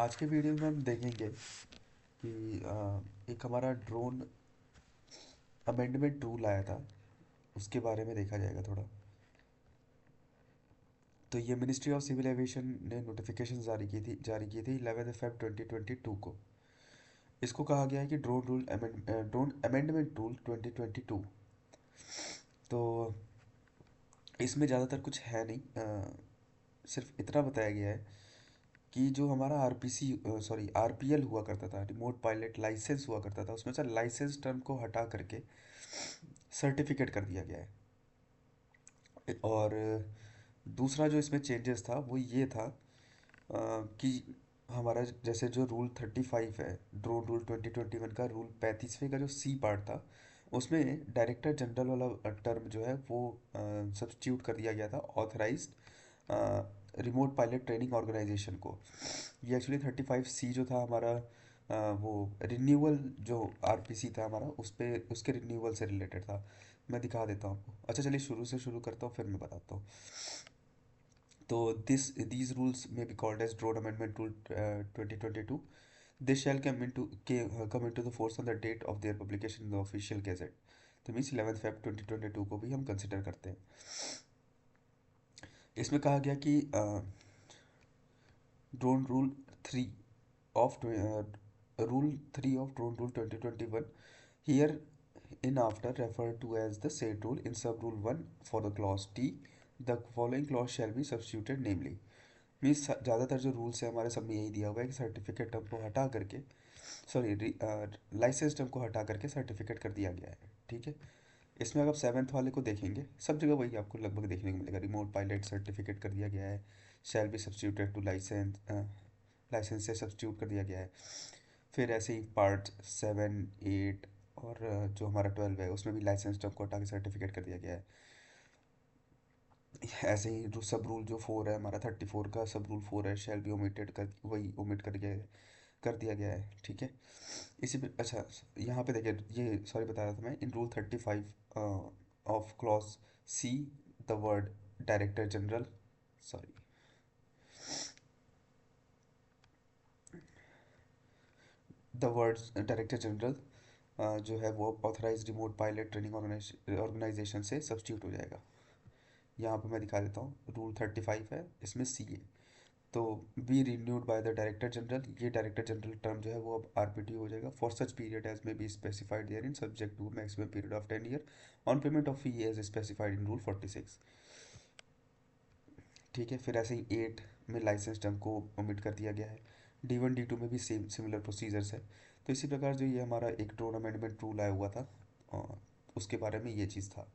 आज के वीडियो में हम देखेंगे कि एक हमारा ड्रोन अमेंडमेंट रूल आया था, उसके बारे में देखा जाएगा थोड़ा। तो ये मिनिस्ट्री ऑफ सिविल एविएशन ने नोटिफिकेशन जारी की थी 11 फ़रवरी 2022 को। इसको कहा गया है कि ड्रोन अमेंडमेंट रूल 2022। तो इसमें ज़्यादातर कुछ है नहीं, सिर्फ इतना बताया गया है कि जो हमारा आरपीएल हुआ करता था, रिमोट पायलट लाइसेंस हुआ करता था, उसमें से लाइसेंस टर्म को हटा करके सर्टिफिकेट कर दिया गया है। और दूसरा जो इसमें चेंजेस था वो ये था कि हमारा जैसे जो रूल 35 है, ड्रोन रूल 2021 का रूल 35वें का जो सी पार्ट था, उसमें डायरेक्टर जनरल वाला टर्म जो है वो सब्स्टिट्यूट कर दिया गया था authorized remote pilot training organization को। ये एक्चुअली 35C जो था हमारा, वो रिन्यूअल जो आरपीसी था हमारा, उस पे उसके रिन्यूअल से रिलेटेड था। मैं दिखा देता हूँ आपको। अच्छा चलिए शुरू से शुरू करता हूँ, फिर मैं बताता हूँ। तो these rules may be called as Drone Amendment Rule 2022. They shall come into the force on the date of their publication in the official gazette. तो मीन्स 11 फ़रवरी 2022 को भी हम कंसिडर करते हैं। इसमें कहा गया कि drone rule 3 of Rule 3 of Drone Rule 2021, here in after referred to as the said rule in sub rule 1 for the clause T, the following clause shall be substituted, namely means ज़्यादातर जो rules है हमारे सब में यही दिया हुआ है कि सर्टिफिकेट टर्म को हटा करके, लाइसेंस टर्म को हटा करके सर्टिफिकेट कर दिया गया है। ठीक है। इसमें अगर आप सेवन्थ वाले को देखेंगे, सब जगह वही आपको लगभग देखने को मिलेगा, रिमोट पायलट सर्टिफिकेट कर दिया गया है, shall be substituted to licence से सब्स्टिट्यूट कर दिया गया है। फिर ऐसे ही पार्ट 7, 8 और जो हमारा 12 है उसमें भी लाइसेंस टर्म को हटा के सर्टिफिकेट कर दिया गया है। ऐसे ही जो सब रूल जो 4 है हमारा, 34 का सब रूल 4 है, शैल बी ओमिटेड कर, वही ओमिट कर दिया गया है। ठीक है। इसी पे अच्छा, यहाँ पे देखिए, ये सॉरी बता रहा था मैं, in rule 35 of clause C, the word director general, sorry, the words director general जो है वो authorize remote pilot training organization से सब्स्टिट्यूट हो जाएगा। यहाँ पे मैं दिखा देता हूँ, रूल 35 है, इसमें सी है। To be renewed by the director general, ये डायरेक्टर जनरल टर्म जो है वो अब आरपीटी हो जाएगा, for such period as may be specified therein subject to maximum period of 10 year on payment of fee as specified in rule 46। ठीक है। फिर ऐसे ही 8 में लाइसेंस टर्म को ओमिट कर दिया गया है। D1 D2 में भी सेम सिमिलर प्रोसीजर्स है। तो इसी प्रकार जो ये हमारा एक ड्रोन अमेंडमेंट रूल आया हुआ था, उसके बारे में ये चीज़ था।